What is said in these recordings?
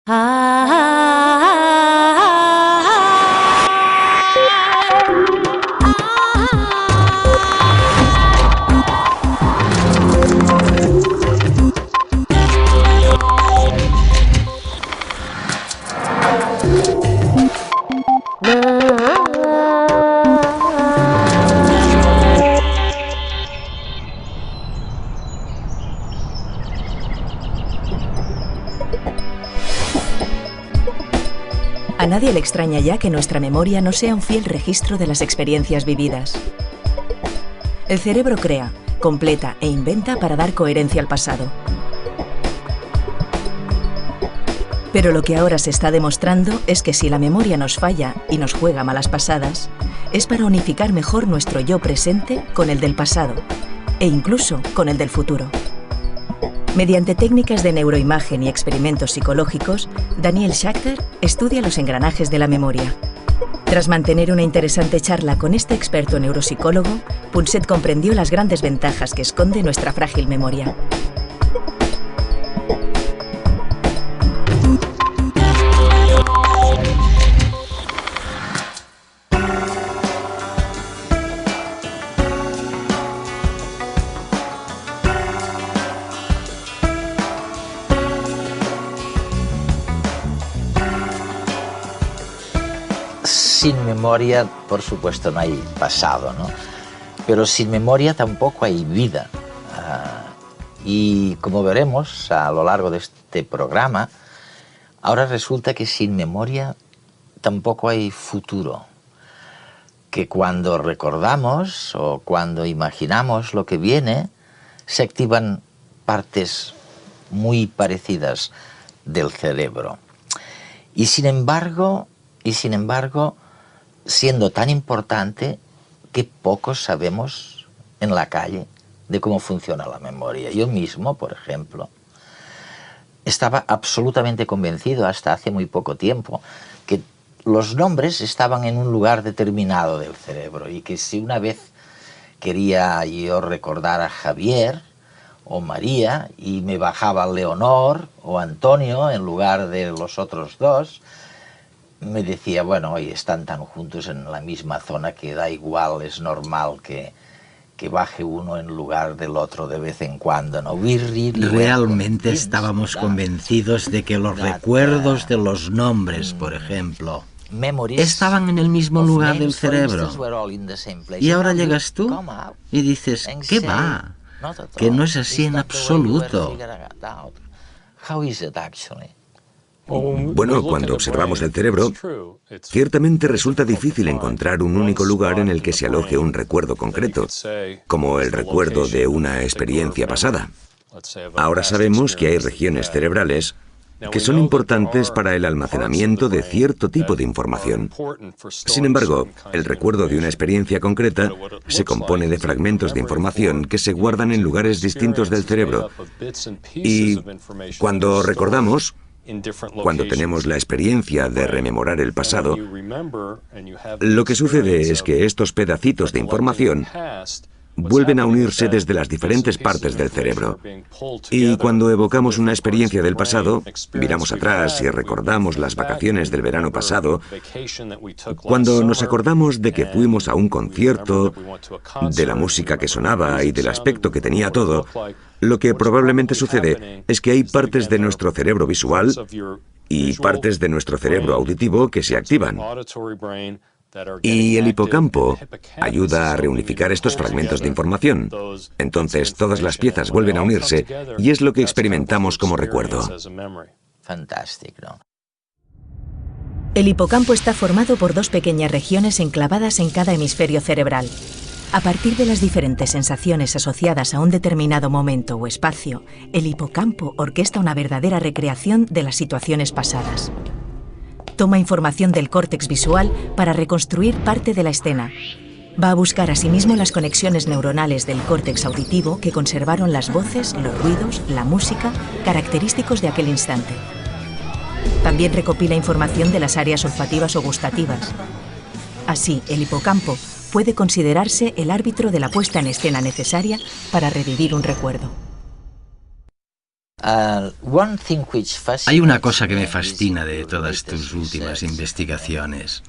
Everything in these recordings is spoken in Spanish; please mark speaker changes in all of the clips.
Speaker 1: A nadie le extraña ya que nuestra memoria no sea un fiel registro de las experiencias vividas. El cerebro crea, completa e inventa para dar coherencia al pasado. Pero lo que ahora se está demostrando es que si la memoria nos falla y nos juega malas pasadas, es para unificar mejor nuestro yo presente con el del pasado e incluso con el del futuro. Mediante técnicas de neuroimagen y experimentos psicológicos, Daniel Schachter estudia los engranajes de la memoria. Tras mantener una interesante charla con este experto neuropsicólogo, Punset comprendió las grandes ventajas que esconde nuestra frágil memoria.
Speaker 2: Sin memoria, por supuesto, no hay pasado, ¿no? Pero sin memoria tampoco hay vida. Y como veremos a lo largo de este programa, ahora resulta que sin memoria tampoco hay futuro. Que cuando recordamos o cuando imaginamos lo que viene, se activan partes muy parecidas del cerebro. Y sin embargo, siendo tan importante que pocos sabemos en la calle de cómo funciona la memoria. Yo mismo, por ejemplo, estaba absolutamente convencido hasta hace muy poco tiempo que los nombres estaban en un lugar determinado del cerebro y que si una vez quería yo recordar a Javier o María y me bajaba Leonor o Antonio en lugar de los otros dos, me decía, bueno, hoy están tan juntos en la misma zona que da igual, es normal que baje uno en lugar del otro de vez en cuando, ¿no?
Speaker 3: Realmente estábamos convencidos de que los recuerdos de los nombres, por ejemplo, estaban en el mismo lugar del cerebro. Y ahora llegas tú y dices, ¿qué va? Que no es así en absoluto.
Speaker 4: Bueno, cuando observamos el cerebro, ciertamente resulta difícil encontrar un único lugar en el que se aloje un recuerdo concreto, como el recuerdo de una experiencia pasada. Ahora sabemos que hay regiones cerebrales que son importantes para el almacenamiento de cierto tipo de información. Sin embargo, el recuerdo de una experiencia concreta se compone de fragmentos de información que se guardan en lugares distintos del cerebro. Y cuando recordamos, cuando tenemos la experiencia de rememorar el pasado, lo que sucede es que estos pedacitos de información vuelven a unirse desde las diferentes partes del cerebro. Y cuando evocamos una experiencia del pasado, miramos atrás y recordamos las vacaciones del verano pasado, cuando nos acordamos de que fuimos a un concierto, de la música que sonaba y del aspecto que tenía todo, lo que probablemente sucede es que hay partes de nuestro cerebro visual y partes de nuestro cerebro auditivo que se activan. Y el hipocampo ayuda a reunificar estos fragmentos de información. Entonces todas las piezas vuelven a unirse y es lo que experimentamos como recuerdo.
Speaker 2: Fantástico, ¿no?
Speaker 1: El hipocampo está formado por dos pequeñas regiones enclavadas en cada hemisferio cerebral. A partir de las diferentes sensaciones asociadas a un determinado momento o espacio, el hipocampo orquesta una verdadera recreación de las situaciones pasadas. Toma información del córtex visual para reconstruir parte de la escena. Va a buscar asimismo las conexiones neuronales del córtex auditivo que conservaron las voces, los ruidos, la música, característicos de aquel instante. También recopila información de las áreas olfativas o gustativas. Así, el hipocampo puede considerarse el árbitro de la puesta en escena necesaria para revivir un recuerdo.
Speaker 3: Hay una cosa que me fascina de todas tus últimas investigaciones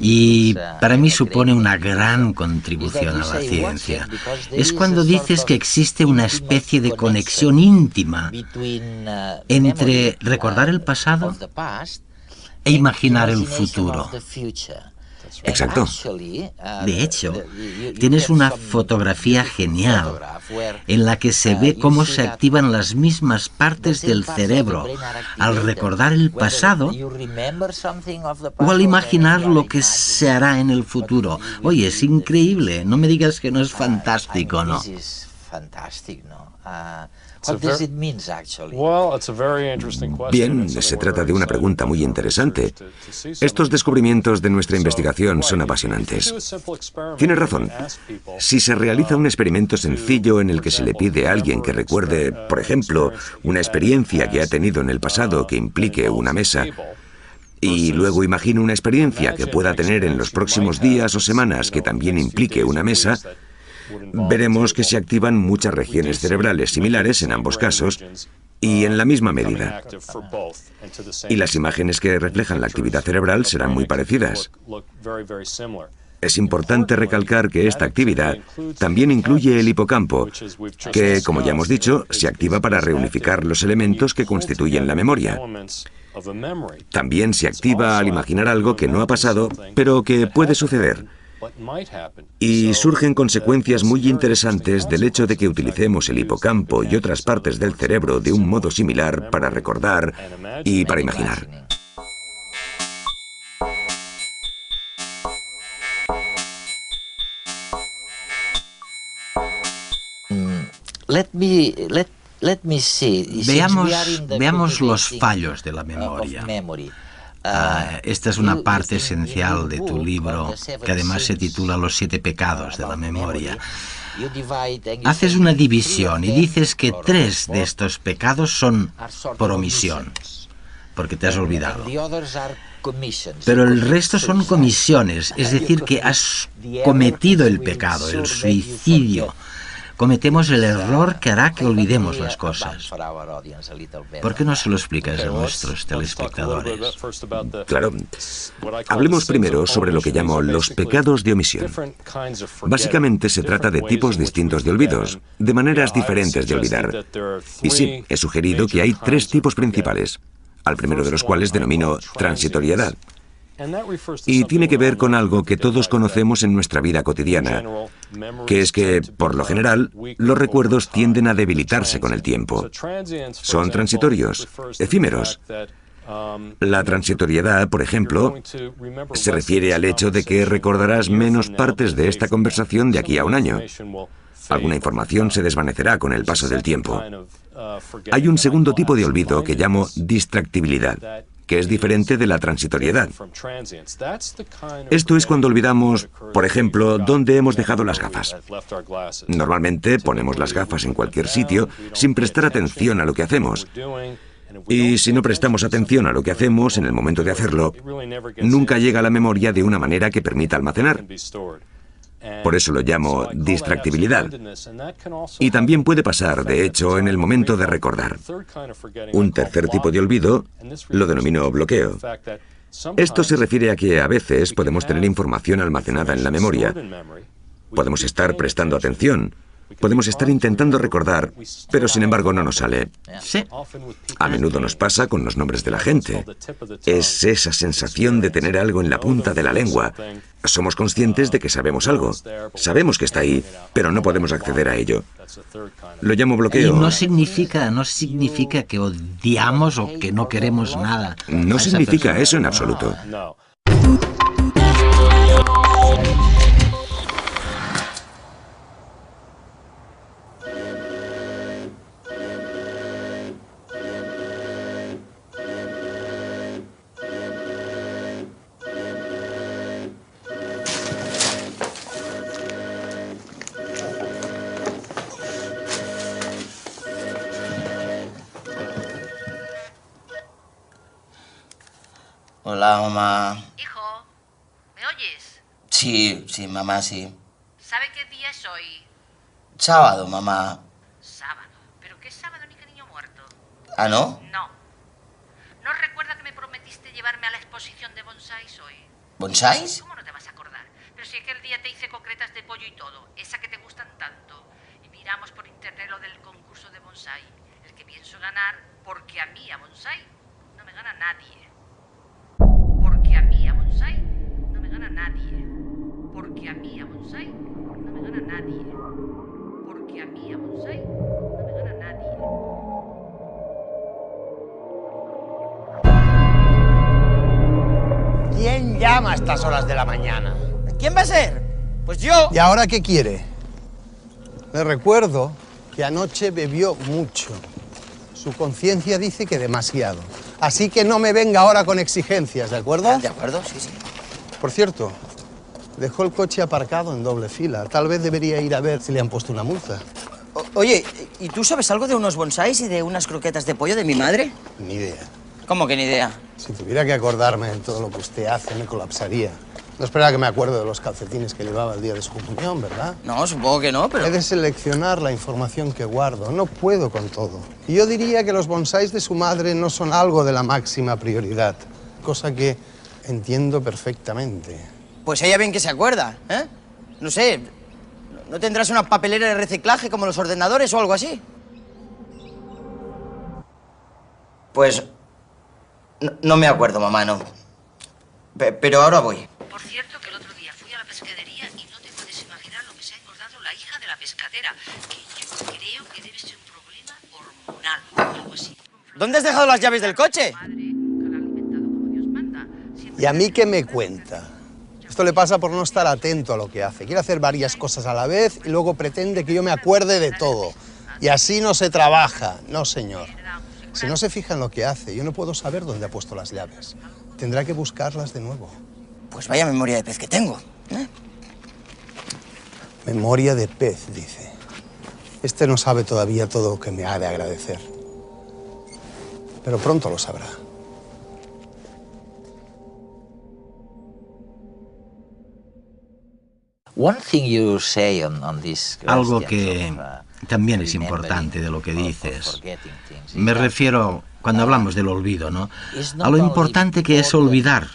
Speaker 3: y para mí supone una gran contribución a la ciencia. Es cuando dices que existe una especie de conexión íntima entre recordar el pasado e imaginar el futuro.
Speaker 4: Exacto.
Speaker 3: De hecho, tienes una fotografía genial en la que se ve cómo se activan las mismas partes del cerebro al recordar el pasado o al imaginar lo que se hará en el futuro. Oye, es increíble. No me digas que no es fantástico, ¿no?
Speaker 4: Bien, se trata de una pregunta muy interesante. Estos descubrimientos de nuestra investigación son apasionantes. Tienes razón. Si se realiza un experimento sencillo en el que se le pide a alguien que recuerde, por ejemplo, una experiencia que ha tenido en el pasado que implique una mesa, y luego imagina una experiencia que pueda tener en los próximos días o semanas que también implique una mesa, veremos que se activan muchas regiones cerebrales similares en ambos casos y en la misma medida. Y las imágenes que reflejan la actividad cerebral serán muy parecidas. Es importante recalcar que esta actividad también incluye el hipocampo, que, como ya hemos dicho, se activa para reunificar los elementos que constituyen la memoria. También se activa al imaginar algo que no ha pasado, pero que puede suceder. Y surgen consecuencias muy interesantes del hecho de que utilicemos el hipocampo y otras partes del cerebro de un modo similar para recordar y para imaginar.
Speaker 3: Veamos los fallos de la memoria. Esta es una parte esencial de tu libro, que además se titula Los 7 pecados de la memoria. Haces una división y dices que 3 de estos pecados son por omisión, porque te has olvidado. Pero el resto son comisiones, es decir, que has cometido el pecado, el suicidio. Cometemos el error que hará que olvidemos las cosas. ¿Por qué no se lo explicas a nuestros telespectadores?
Speaker 4: Claro. Hablemos primero sobre lo que llamo los pecados de omisión. Básicamente se trata de tipos distintos de olvidos, de maneras diferentes de olvidar. Y sí, he sugerido que hay 3 tipos principales, al primero de los cuales denomino transitoriedad. Y tiene que ver con algo que todos conocemos en nuestra vida cotidiana, que es que, por lo general, los recuerdos tienden a debilitarse con el tiempo. Son transitorios, efímeros. La transitoriedad, por ejemplo, se refiere al hecho de que recordarás menos partes de esta conversación de aquí a un año. Alguna información se desvanecerá con el paso del tiempo. Hay un segundo tipo de olvido que llamo distractibilidad, que es diferente de la transitoriedad. Esto es cuando olvidamos, por ejemplo, dónde hemos dejado las gafas. Normalmente ponemos las gafas en cualquier sitio sin prestar atención a lo que hacemos. Y si no prestamos atención a lo que hacemos en el momento de hacerlo, nunca llega a la memoria de una manera que permita almacenar. Por eso lo llamo distractibilidad. Y también puede pasar, de hecho, en el momento de recordar. Un tercer tipo de olvido lo denomino bloqueo. Esto se refiere a que a veces podemos tener información almacenada en la memoria. Podemos estar prestando atención. Podemos estar intentando recordar, pero sin embargo no nos sale.
Speaker 3: Sí.
Speaker 4: A menudo nos pasa con los nombres de la gente. Es esa sensación de tener algo en la punta de la lengua. Somos conscientes de que sabemos algo. Sabemos que está ahí, pero no podemos acceder a ello. Lo llamo bloqueo.
Speaker 3: Y no significa que odiamos o que no queremos nada.
Speaker 4: No significa eso en absoluto.
Speaker 5: Hola, mamá.
Speaker 6: Hijo, ¿me oyes?
Speaker 5: Sí, mamá, sí.
Speaker 6: ¿Sabe qué día es hoy?
Speaker 5: Sábado, mamá.
Speaker 6: Sábado. ¿Pero qué sábado ni qué niño muerto?
Speaker 5: ¿Ah, no?
Speaker 6: No. ¿No recuerda que me prometiste llevarme a la exposición de bonsáis hoy?
Speaker 5: ¿Bonsáis?
Speaker 6: ¿Cómo no te vas a acordar? Pero si aquel día te hice concretas de pollo y todo, esa que te gustan tanto. Y miramos por internet lo del concurso de bonsái, el que pienso ganar, porque a mí a bonsái no me gana nadie. Porque a mí a bonsái no me gana nadie. Porque a mí a bonsái no me gana nadie. Porque a mí a bonsái no me gana nadie.
Speaker 7: ¿Quién llama a estas horas de la mañana?
Speaker 5: ¿Quién va a ser? Pues yo.
Speaker 7: ¿Y ahora qué quiere? Le recuerdo que anoche bebió mucho. Su conciencia dice que demasiado. Así que no me venga ahora con exigencias, ¿de acuerdo?
Speaker 5: De acuerdo, sí, sí.
Speaker 7: Por cierto, dejó el coche aparcado en doble fila. Tal vez debería ir a ver si le han puesto una multa.
Speaker 5: Oye, ¿y tú sabes algo de unos bonsáis y de unas croquetas de pollo de mi madre?
Speaker 7: Ni idea.
Speaker 5: ¿Cómo que ni idea?
Speaker 7: Si tuviera que acordarme de todo lo que usted hace, me colapsaría. No espera que me acuerde de los calcetines que llevaba el día de su comunión, ¿verdad?
Speaker 5: No, supongo que no, pero...
Speaker 7: He de seleccionar la información que guardo. No puedo con todo. Y yo diría que los bonsáis de su madre no son algo de la máxima prioridad. Cosa que entiendo perfectamente.
Speaker 5: Pues ella bien que se acuerda, ¿eh? No sé, ¿no tendrás una papelera de reciclaje como los ordenadores o algo así? Pues... No me acuerdo, mamá, no. Pero ahora voy.
Speaker 6: Por cierto, que el otro día fui a la pescadería y no te puedes imaginar lo que se ha engordado la hija de la pescadera. Que yo creo que debe ser un problema hormonal o algo así.
Speaker 5: ¿Dónde has dejado las llaves del coche?
Speaker 7: ¿Y a mí qué me cuenta? Esto le pasa por no estar atento a lo que hace. Quiere hacer varias cosas a la vez y luego pretende que yo me acuerde de todo. Y así no se trabaja. No, señor. Si no se fija en lo que hace, yo no puedo saber dónde ha puesto las llaves. Tendrá que buscarlas de nuevo.
Speaker 5: Pues vaya memoria de pez que tengo, ¿eh?
Speaker 7: Memoria de pez, dice. Este no sabe todavía todo lo que me ha de agradecer. Pero pronto lo sabrá.
Speaker 3: Algo que también es importante de lo que dices. Me refiero, cuando hablamos del olvido, ¿no?, a lo importante que es olvidar.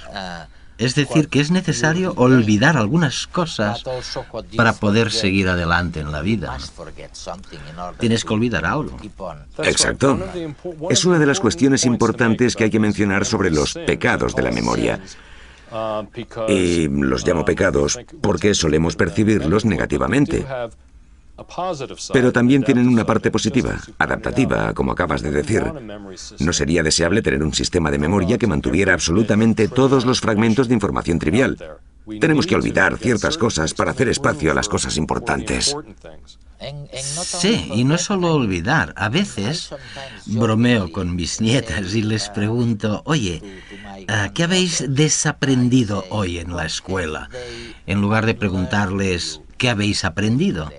Speaker 3: Es decir, que es necesario olvidar algunas cosas para poder seguir adelante en la vida. Tienes que olvidar algo.
Speaker 4: Exacto. Es una de las cuestiones importantes que hay que mencionar sobre los pecados de la memoria. Y los llamo pecados porque solemos percibirlos negativamente. Pero también tienen una parte positiva, adaptativa, como acabas de decir. No sería deseable tener un sistema de memoria que mantuviera absolutamente todos los fragmentos de información trivial. Tenemos que olvidar ciertas cosas para hacer espacio a las cosas importantes.
Speaker 3: Sí, y no solo olvidar. A veces bromeo con mis nietas y les pregunto, oye, ¿qué habéis desaprendido hoy en la escuela? En lugar de preguntarles, ¿qué habéis aprendido?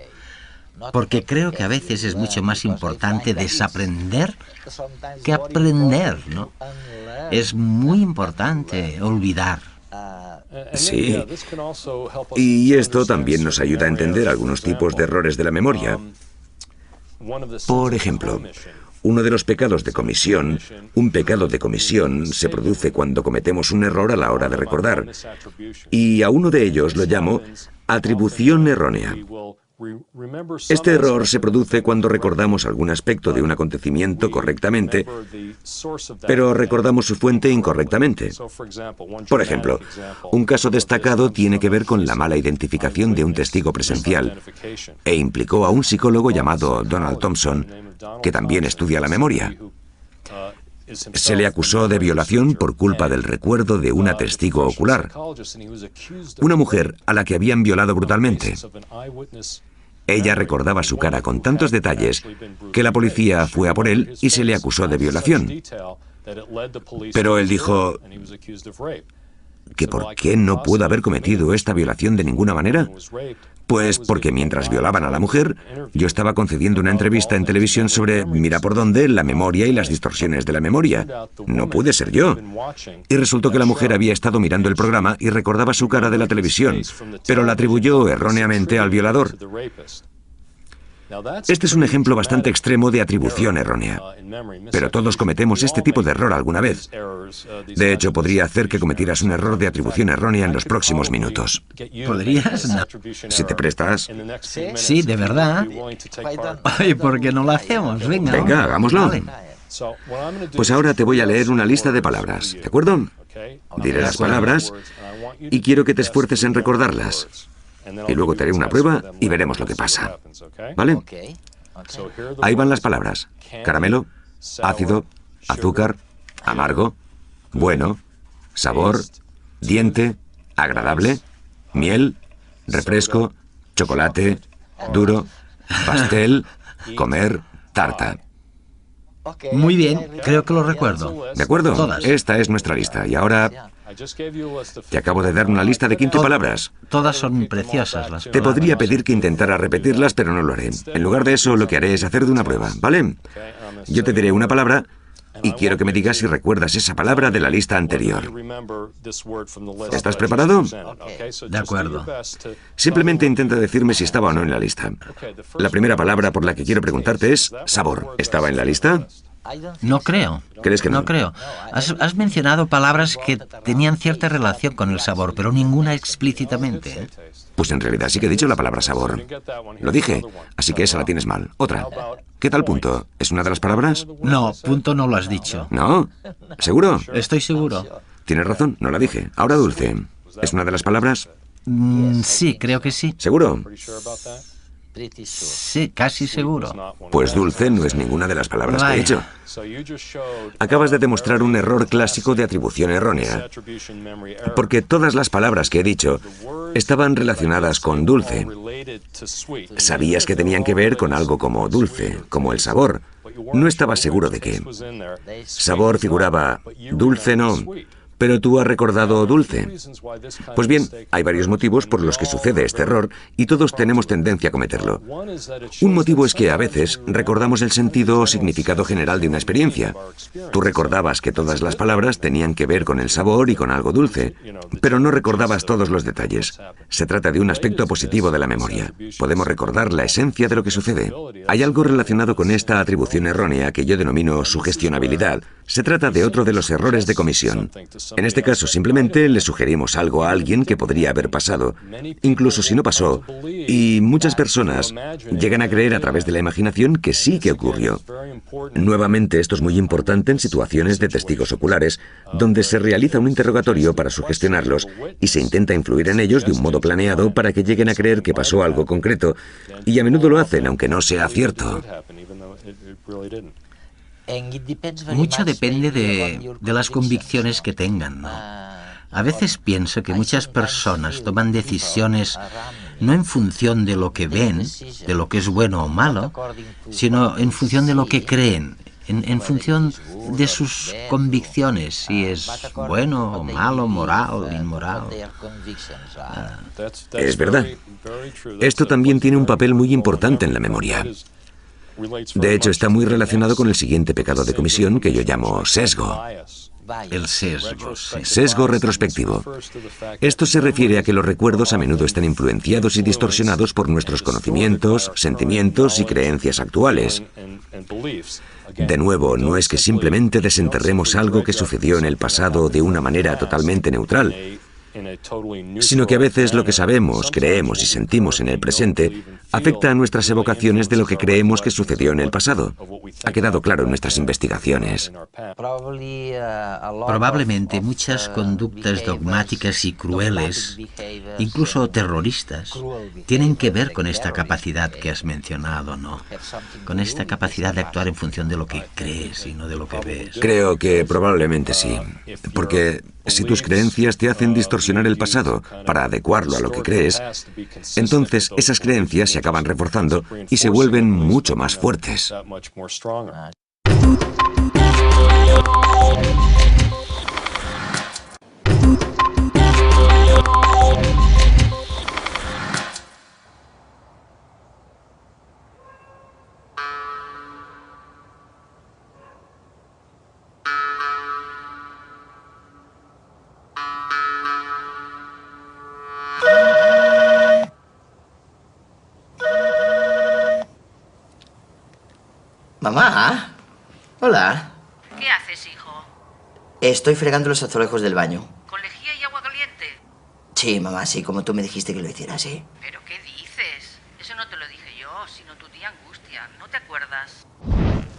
Speaker 3: Porque creo que a veces es mucho más importante desaprender que aprender, ¿no? Es muy importante olvidar.
Speaker 4: Sí. Y esto también nos ayuda a entender algunos tipos de errores de la memoria. Por ejemplo, uno de los pecados de comisión, un pecado de comisión, se produce cuando cometemos un error a la hora de recordar. Y a uno de ellos lo llamo atribución errónea. Este error se produce cuando recordamos algún aspecto de un acontecimiento correctamente, pero recordamos su fuente incorrectamente. Por ejemplo, un caso destacado tiene que ver con la mala identificación de un testigo presencial e implicó a un psicólogo llamado Donald Thompson, que también estudia la memoria. Se le acusó de violación por culpa del recuerdo de una testigo ocular, una mujer a la que habían violado brutalmente. Ella recordaba su cara con tantos detalles que la policía fue a por él y se le acusó de violación. Pero él dijo que ¿por qué no pudo haber cometido esta violación de ninguna manera? Pues porque mientras violaban a la mujer, yo estaba concediendo una entrevista en televisión sobre, mira por dónde, la memoria y las distorsiones de la memoria. No pude ser yo. Y resultó que la mujer había estado mirando el programa y recordaba su cara de la televisión, pero la atribuyó erróneamente al violador. Este es un ejemplo bastante extremo de atribución errónea. Pero todos cometemos este tipo de error alguna vez. De hecho, podría hacer que cometieras un error de atribución errónea en los próximos minutos.
Speaker 3: ¿Podrías? No.
Speaker 4: Si te prestas.
Speaker 3: Sí, de verdad. Ay, ¿por qué no lo hacemos? Venga.
Speaker 4: Venga, hagámoslo.
Speaker 3: Vale.
Speaker 4: Pues ahora te voy a leer una lista de palabras, ¿de acuerdo? Diré las palabras y quiero que te esfuerces en recordarlas. Y luego te haré una prueba y veremos lo que pasa. ¿Vale? Ahí van las palabras. Caramelo, ácido, azúcar, amargo, bueno, sabor, diente, agradable, miel, refresco, chocolate, duro, pastel, comer, tarta.
Speaker 3: Muy bien, creo que lo recuerdo.
Speaker 4: ¿De acuerdo?
Speaker 3: Todas.
Speaker 4: Esta es nuestra lista. Y ahora te acabo de dar una lista de 15 palabras.
Speaker 3: Todas son preciosas las
Speaker 4: Te
Speaker 3: palabras.
Speaker 4: podría pedir que intentara repetirlas, pero no lo haré. En lugar de eso, lo que haré es hacer de una prueba, ¿vale? Yo te diré una palabra y quiero que me digas si recuerdas esa palabra de la lista anterior. ¿Estás preparado?
Speaker 3: De acuerdo.
Speaker 4: Simplemente intenta decirme si estaba o no en la lista. La primera palabra por la que quiero preguntarte es sabor. ¿Estaba en la lista?
Speaker 3: No creo.
Speaker 4: ¿Crees que no?
Speaker 3: No creo. Has mencionado palabras que tenían cierta relación con el sabor, pero ninguna explícitamente, ¿eh?
Speaker 4: Pues en realidad sí que he dicho la palabra sabor. Lo dije, así que esa la tienes mal. Otra. ¿Qué tal punto? ¿Es una de las palabras?
Speaker 3: No, punto no lo has dicho.
Speaker 4: ¿No? ¿Seguro?
Speaker 3: Estoy seguro.
Speaker 4: Tienes razón, no la dije. Ahora dulce. ¿Es una de las palabras?
Speaker 3: Sí, creo que sí.
Speaker 4: ¿Seguro?
Speaker 3: Sí, casi seguro.
Speaker 4: Pues dulce no es ninguna de las palabras que he
Speaker 3: Vaya.
Speaker 4: dicho. Acabas de demostrar un error clásico de atribución errónea, porque todas las palabras que he dicho estaban relacionadas con dulce. Sabías que tenían que ver con algo como dulce, como el sabor. No estabas seguro de qué. Sabor figuraba, dulce no. Pero tú has recordado dulce. Pues bien, hay varios motivos por los que sucede este error y todos tenemos tendencia a cometerlo. Un motivo es que a veces recordamos el sentido o significado general de una experiencia. Tú recordabas que todas las palabras tenían que ver con el sabor y con algo dulce, pero no recordabas todos los detalles. Se trata de un aspecto positivo de la memoria. Podemos recordar la esencia de lo que sucede. Hay algo relacionado con esta atribución errónea que yo denomino sugestionabilidad. Se trata de otro de los errores de comisión. En este caso, simplemente le sugerimos algo a alguien que podría haber pasado, incluso si no pasó, y muchas personas llegan a creer a través de la imaginación que sí que ocurrió. Nuevamente, esto es muy importante en situaciones de testigos oculares, donde se realiza un interrogatorio para sugestionarlos y se intenta influir en ellos de un modo planeado para que lleguen a creer que pasó algo concreto, y a menudo lo hacen, aunque no sea cierto.
Speaker 3: Mucho depende de las convicciones que tengan, ¿no? A veces pienso que muchas personas toman decisiones no en función de lo que ven, de lo que es bueno o malo, sino en función de lo que creen, en función de sus convicciones, si es bueno o malo, moral o inmoral.
Speaker 4: Es verdad. Esto también tiene un papel muy importante en la memoria. De hecho, está muy relacionado con el siguiente pecado de comisión que yo llamo sesgo.
Speaker 3: El sesgo, sí.
Speaker 4: Sesgo retrospectivo. Esto se refiere a que los recuerdos a menudo están influenciados y distorsionados por nuestros conocimientos, sentimientos y creencias actuales. De nuevo, no es que simplemente desenterremos algo que sucedió en el pasado de una manera totalmente neutral, sino que a veces lo que sabemos, creemos y sentimos en el presente afecta a nuestras evocaciones de lo que creemos que sucedió en el pasado. Ha quedado claro en nuestras investigaciones.
Speaker 3: Probablemente muchas conductas dogmáticas y crueles, incluso terroristas, tienen que ver con esta capacidad que has mencionado, ¿no? Con esta capacidad de actuar en función de lo que crees y no de lo que ves.
Speaker 4: Creo que probablemente sí, porque si tus creencias te hacen distorsionar el pasado para adecuarlo a lo que crees, entonces esas creencias se acaban reforzando y se vuelven mucho más fuertes.
Speaker 5: Mamá. Hola.
Speaker 6: ¿Qué haces, hijo?
Speaker 5: Estoy fregando los azulejos del baño.
Speaker 6: ¿Con lejía y agua caliente?
Speaker 5: Sí, mamá, sí, como tú me dijiste que lo hicieras, ¿sí?
Speaker 6: ¿Pero qué dices? Eso no te lo dije yo, sino tu tía Angustia. ¿No te acuerdas?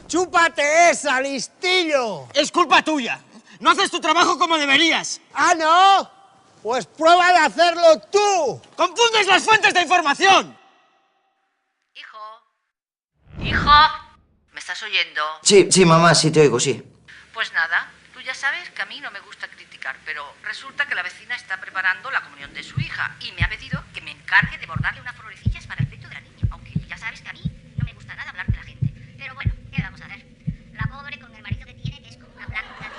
Speaker 7: ¡Chúpate esa, listillo!
Speaker 5: Es culpa tuya. No haces tu trabajo como deberías.
Speaker 7: ¿Ah, no? Pues prueba de hacerlo tú.
Speaker 5: ¡Confundes las fuentes de información!
Speaker 6: Hijo, ¿me estás oyendo?
Speaker 5: Sí, mamá, sí te oigo, sí.
Speaker 6: Pues nada, tú ya sabes que a mí no me gusta criticar, pero resulta que la vecina está preparando la comunión de su hija y me ha pedido que me encargue de bordarle unas florecillas para el pecho de la niña. Aunque ya sabes que a mí no me gusta nada hablar de la gente. Pero bueno, ¿qué le vamos a hacer? La pobre con el marido que tiene, que es como una blanca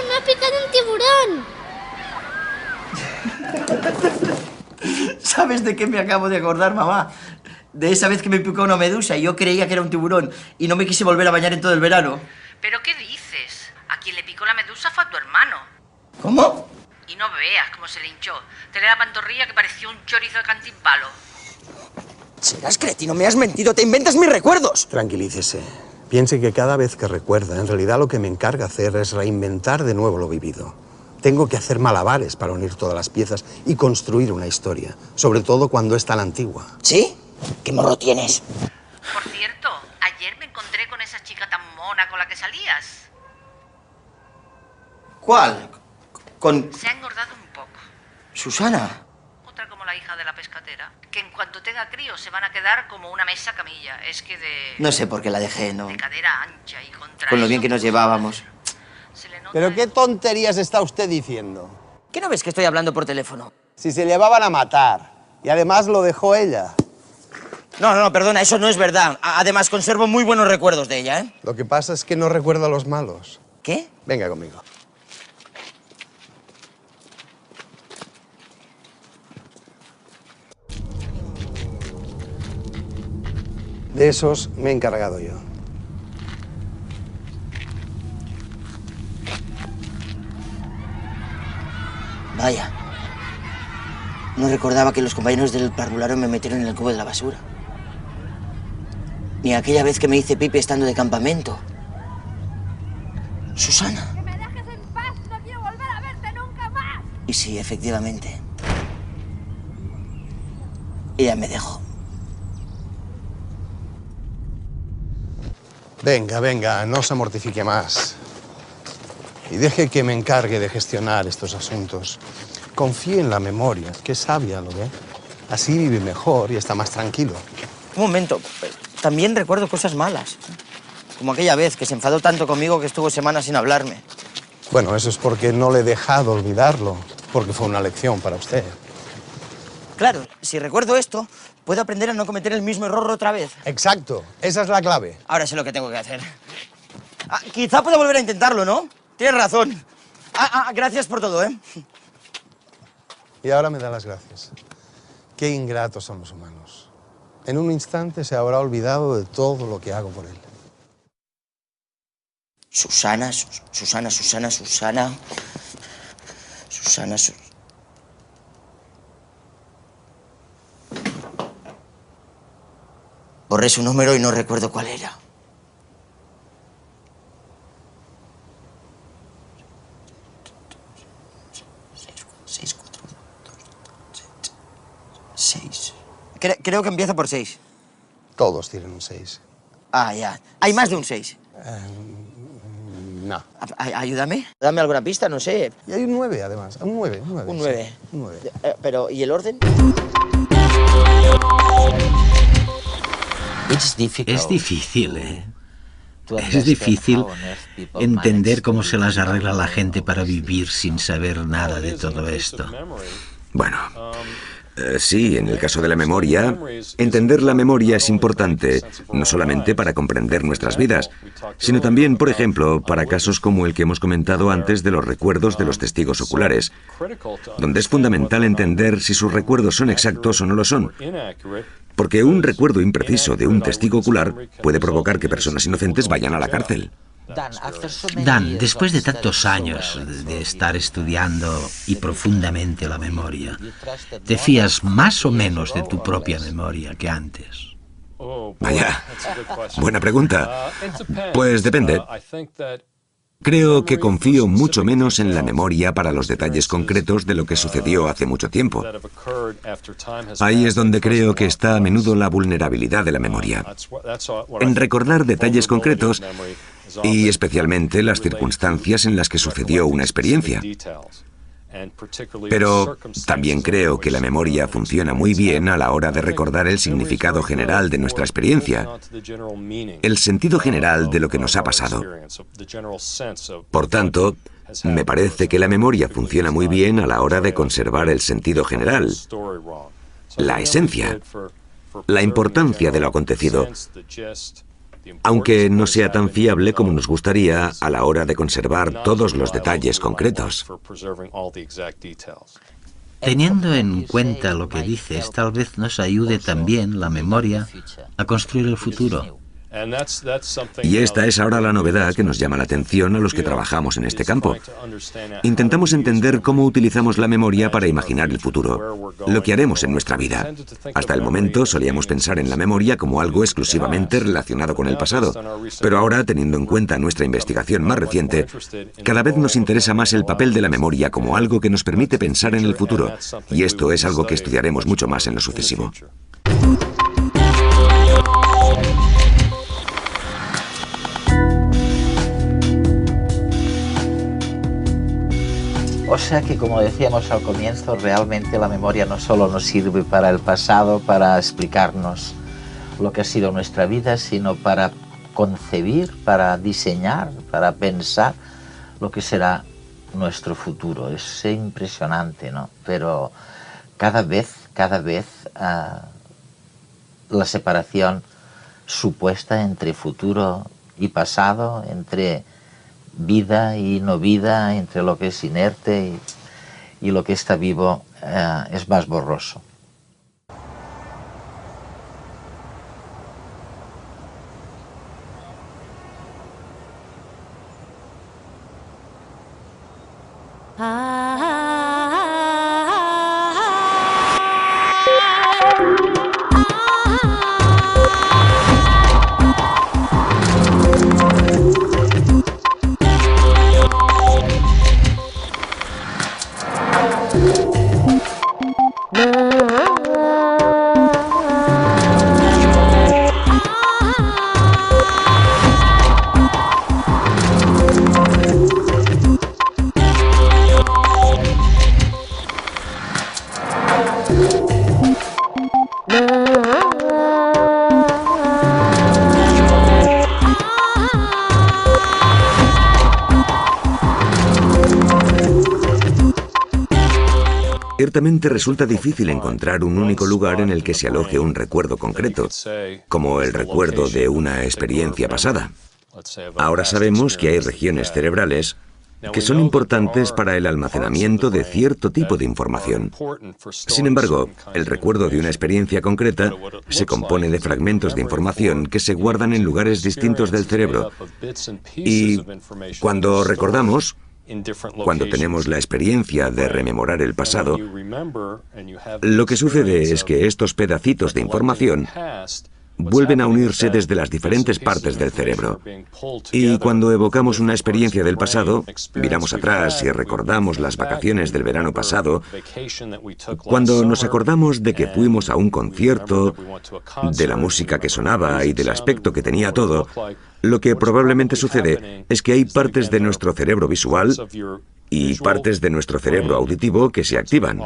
Speaker 8: ¡Me ha picado un tiburón!
Speaker 5: ¿Sabes de qué me acabo de acordar, mamá? De esa vez que me picó una medusa y yo creía que era un tiburón y no me quise volver a bañar en todo el verano.
Speaker 6: ¿Pero qué dices? A quien le picó la medusa fue a tu hermano.
Speaker 5: ¿Cómo?
Speaker 6: Y no veas cómo se le hinchó. Tenía la pantorrilla que parecía un chorizo de cantimpalo.
Speaker 5: Serás cretino, me has mentido, te inventas mis recuerdos.
Speaker 7: Tranquilícese. Piense que cada vez que recuerda, en realidad lo que me encarga hacer es reinventar de nuevo lo vivido. Tengo que hacer malabares para unir todas las piezas y construir una historia, sobre todo cuando es tan antigua.
Speaker 5: ¿Sí? ¿Qué morro tienes?
Speaker 6: Por cierto, ayer me encontré con esa chica tan mona con la que salías.
Speaker 5: ¿Cuál? ¿Con
Speaker 6: Se ha engordado un poco.
Speaker 5: Susana?
Speaker 6: Otra como la hija de la pescatera, que en cuanto tenga críos se van a quedar como una mesa camilla. Es que de...
Speaker 5: No sé por qué la dejé, ¿no?
Speaker 6: De cadera ancha y contra
Speaker 5: Con lo
Speaker 6: eso,
Speaker 5: bien que nos llevábamos.
Speaker 6: se le nota
Speaker 7: ¿Pero qué tonterías está usted diciendo?
Speaker 5: ¿Qué no ves que estoy hablando por teléfono?
Speaker 7: Si se llevaban a matar, y además lo dejó ella.
Speaker 5: No, perdona, eso no es verdad. Además, conservo muy buenos recuerdos de ella, ¿eh?
Speaker 7: Lo que pasa es que no recuerda a los malos.
Speaker 5: ¿Qué?
Speaker 7: Venga conmigo. De esos me he encargado yo.
Speaker 5: Vaya. No recordaba que los compañeros del parvulario me metieron en el cubo de la basura. Ni aquella vez que me hice pipi estando de campamento. Susana.
Speaker 8: ¡Que me dejes en paz! ¡No quiero volver a verte nunca más!
Speaker 5: Y sí, efectivamente. Ella me dejó.
Speaker 7: Venga, no se mortifique más. Y deje que me encargue de gestionar estos asuntos. Confíe en la memoria, que es sabia, ¿lo ve? Así vive mejor y está más tranquilo.
Speaker 5: Un momento. También recuerdo cosas malas. Como aquella vez que se enfadó tanto conmigo que estuvo semanas sin hablarme.
Speaker 7: Bueno, eso es porque no le he dejado olvidarlo, porque fue una lección para usted.
Speaker 5: Claro, si recuerdo esto, puedo aprender a no cometer el mismo error otra vez.
Speaker 7: Exacto, esa es la clave.
Speaker 5: Ahora sé lo que tengo que hacer. Quizá pueda volver a intentarlo, ¿no? Tienes razón. Gracias por todo, ¿eh?
Speaker 7: Y ahora me da las gracias. Qué ingratos son los humanos. En un instante se habrá olvidado de todo lo que hago por él.
Speaker 5: Susana. Borré su número y no recuerdo cuál era. Seis. Creo que empieza por 6.
Speaker 7: Todos tienen un 6.
Speaker 5: Ah, ya. Hay más de un 6.
Speaker 7: No.
Speaker 5: Ayúdame. Dame alguna pista, no sé.
Speaker 7: Y hay un 9, además. Un 9.
Speaker 5: Un 9.
Speaker 7: Sí, un 9.
Speaker 5: Pero, ¿y el orden?
Speaker 3: Es difícil, ¿eh? Es difícil entender cómo se las arregla la gente para vivir sin saber nada de todo esto.
Speaker 4: Bueno, Sí, en el caso de la memoria, entender la memoria es importante no solamente para comprender nuestras vidas, sino también, por ejemplo, para casos como el que hemos comentado antes de los recuerdos de los testigos oculares, donde es fundamental entender si sus recuerdos son exactos o no lo son, porque un recuerdo impreciso de un testigo ocular puede provocar que personas inocentes vayan a la cárcel.
Speaker 3: Dan, después de tantos años de estar estudiando y profundamente la memoria, ¿te fías más o menos de tu propia memoria que antes?
Speaker 4: Vaya, buena pregunta. Pues depende. Creo que confío mucho menos en la memoria para los detalles concretos de lo que sucedió hace mucho tiempo. Ahí es donde creo que está a menudo la vulnerabilidad de la memoria. En recordar detalles concretos y especialmente las circunstancias en las que sucedió una experiencia. Pero también creo que la memoria funciona muy bien a la hora de recordar el significado general de nuestra experiencia, el sentido general de lo que nos ha pasado. Por tanto, me parece que la memoria funciona muy bien a la hora de conservar el sentido general, la esencia, la importancia de lo acontecido, aunque no sea tan fiable como nos gustaría a la hora de conservar todos los detalles concretos.
Speaker 3: Teniendo en cuenta lo que dices, tal vez nos ayude también la memoria a construir el futuro.
Speaker 4: Y esta es ahora la novedad que nos llama la atención a los que trabajamos en este campo. Intentamos entender cómo utilizamos la memoria para imaginar el futuro, lo que haremos en nuestra vida. Hasta el momento solíamos pensar en la memoria como algo exclusivamente relacionado con el pasado, pero ahora, teniendo en cuenta nuestra investigación más reciente, cada vez nos interesa más el papel de la memoria como algo que nos permite pensar en el futuro, y esto es algo que estudiaremos mucho más en lo sucesivo.
Speaker 2: O sea que, como decíamos al comienzo, realmente la memoria no solo nos sirve para el pasado, para explicarnos lo que ha sido nuestra vida, sino para concebir, para diseñar, para pensar lo que será nuestro futuro. Es impresionante, ¿no? Pero cada vez la separación supuesta entre futuro y pasado, entre vida y no vida, entre lo que es inerte y lo que está vivo, es más borroso.
Speaker 4: Ciertamente resulta difícil encontrar un único lugar en el que se aloje un recuerdo concreto, como el recuerdo de una experiencia pasada. Ahora sabemos que hay regiones cerebrales que son importantes para el almacenamiento de cierto tipo de información. Sin embargo, el recuerdo de una experiencia concreta se compone de fragmentos de información que se guardan en lugares distintos del cerebro. Y cuando recordamos, cuando tenemos la experiencia de rememorar el pasado, lo que sucede es que estos pedacitos de información vuelven a unirse desde las diferentes partes del cerebro. Y cuando evocamos una experiencia del pasado, miramos atrás y recordamos las vacaciones del verano pasado, cuando nos acordamos de que fuimos a un concierto, de la música que sonaba y del aspecto que tenía todo, lo que probablemente sucede es que hay partes de nuestro cerebro visual y partes de nuestro cerebro auditivo que se activan.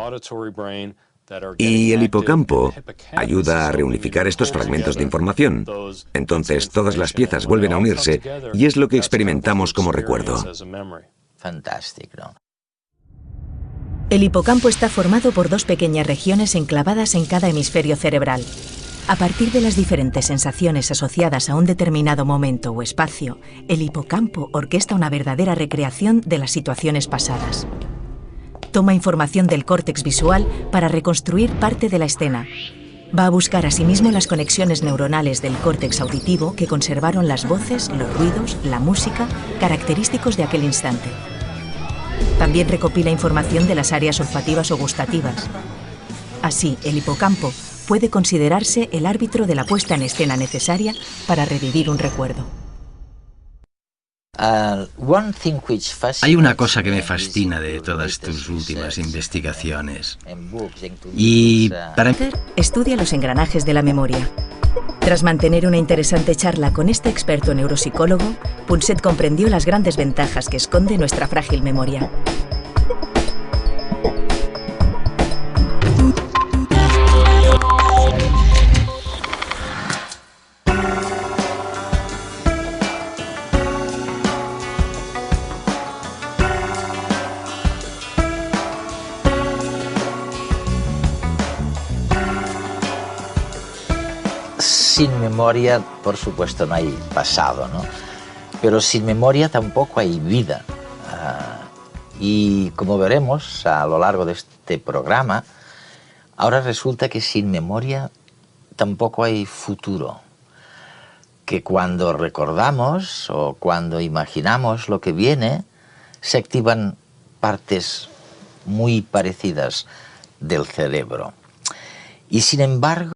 Speaker 4: Y el hipocampo ayuda a reunificar estos fragmentos de información. Entonces todas las piezas vuelven a unirse y es lo que experimentamos como recuerdo.
Speaker 2: Fantástico, ¿no?
Speaker 1: El hipocampo está formado por dos pequeñas regiones enclavadas en cada hemisferio cerebral. A partir de las diferentes sensaciones asociadas a un determinado momento o espacio, el hipocampo orquesta una verdadera recreación de las situaciones pasadas. Toma información del córtex visual para reconstruir parte de la escena. Va a buscar asimismo las conexiones neuronales del córtex auditivo que conservaron las voces, los ruidos, la música, característicos de aquel instante. También recopila información de las áreas olfativas o gustativas. Así, el hipocampo puede considerarse el árbitro de la puesta en escena necesaria para revivir un recuerdo.
Speaker 3: Hay una cosa que me fascina de todas tus últimas investigaciones. Y para
Speaker 1: estudia los engranajes de la memoria. Tras mantener una interesante charla con este experto neuropsicólogo, Punset comprendió las grandes ventajas que esconde nuestra frágil memoria.
Speaker 2: Sin memoria, por supuesto, no hay pasado, ¿no? Pero sin memoria tampoco hay vida. Y como veremos a lo largo de este programa, ahora resulta que sin memoria tampoco hay futuro. Que cuando recordamos o cuando imaginamos lo que viene, se activan partes muy parecidas del cerebro. Y sin embargo,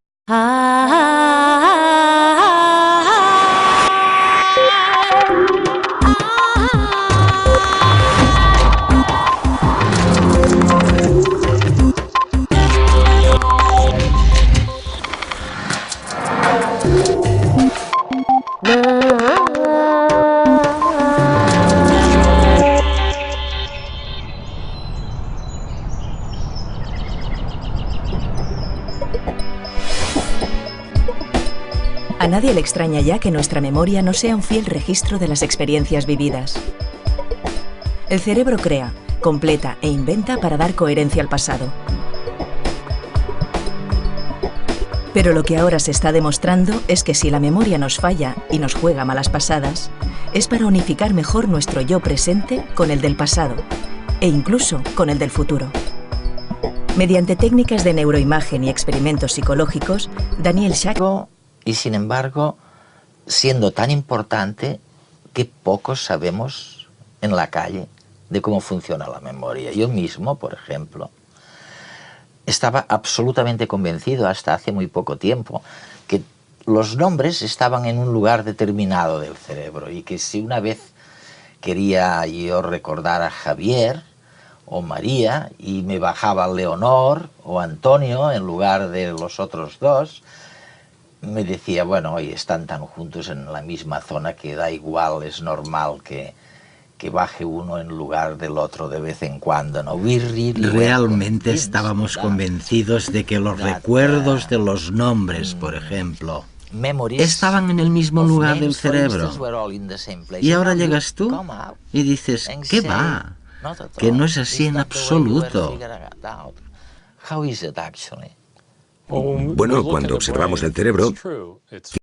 Speaker 1: a nadie le extraña ya que nuestra memoria no sea un fiel registro de las experiencias vividas. El cerebro crea, completa e inventa para dar coherencia al pasado. Pero lo que ahora se está demostrando es que si la memoria nos falla y nos juega malas pasadas, es para unificar mejor nuestro yo presente con el del pasado e incluso con el del futuro. Mediante técnicas de neuroimagen y experimentos psicológicos, Daniel Shack...
Speaker 2: Y sin embargo, siendo tan importante que pocos sabemos en la calle de cómo funciona la memoria. Yo mismo, por ejemplo, estaba absolutamente convencido hasta hace muy poco tiempo que los nombres estaban en un lugar determinado del cerebro y que si una vez quería yo recordar a Javier o María y me bajaba Leonor o Antonio en lugar de los otros dos, me decía, bueno, oye, están tan juntos en la misma zona que da igual, es normal que baje uno en lugar del otro de vez en cuando, ¿no?
Speaker 3: Realmente estábamos convencidos de que los recuerdos de los nombres, por ejemplo, estaban en el mismo lugar del cerebro. Y ahora llegas tú y dices, ¿qué va? Que no es así en absoluto.
Speaker 4: Bueno, cuando observamos el cerebro,